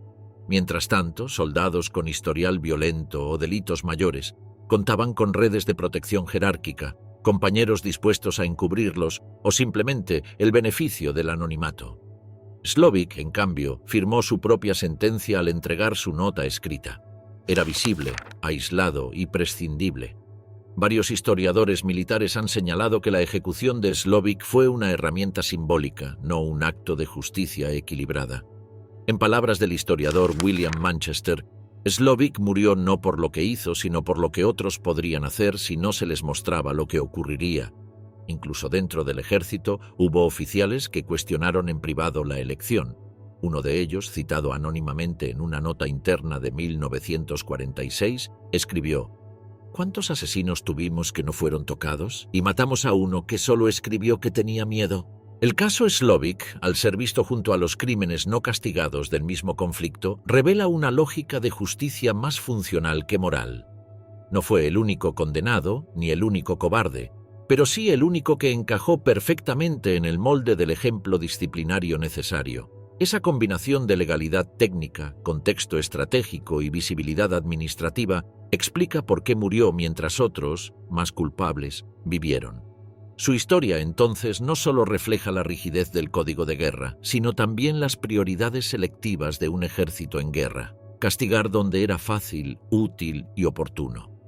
Mientras tanto, soldados con historial violento o delitos mayores contaban con redes de protección jerárquica, compañeros dispuestos a encubrirlos o simplemente el beneficio del anonimato. Slovic, en cambio, firmó su propia sentencia al entregar su nota escrita. Era visible, aislado y prescindible. Varios historiadores militares han señalado que la ejecución de Slovic fue una herramienta simbólica, no un acto de justicia equilibrada. En palabras del historiador William Manchester, Slovic murió no por lo que hizo, sino por lo que otros podrían hacer si no se les mostraba lo que ocurriría. Incluso dentro del ejército hubo oficiales que cuestionaron en privado la elección. Uno de ellos, citado anónimamente en una nota interna de 1946, escribió: ¿Cuántos asesinos tuvimos que no fueron tocados? Y matamos a uno que solo escribió que tenía miedo. El caso Slovic, al ser visto junto a los crímenes no castigados del mismo conflicto, revela una lógica de justicia más funcional que moral. No fue el único condenado, ni el único cobarde, pero sí el único que encajó perfectamente en el molde del ejemplo disciplinario necesario. Esa combinación de legalidad técnica, contexto estratégico y visibilidad administrativa explica por qué murió mientras otros, más culpables, vivieron. Su historia, entonces, no solo refleja la rigidez del código de guerra, sino también las prioridades selectivas de un ejército en guerra: castigar donde era fácil, útil y oportuno.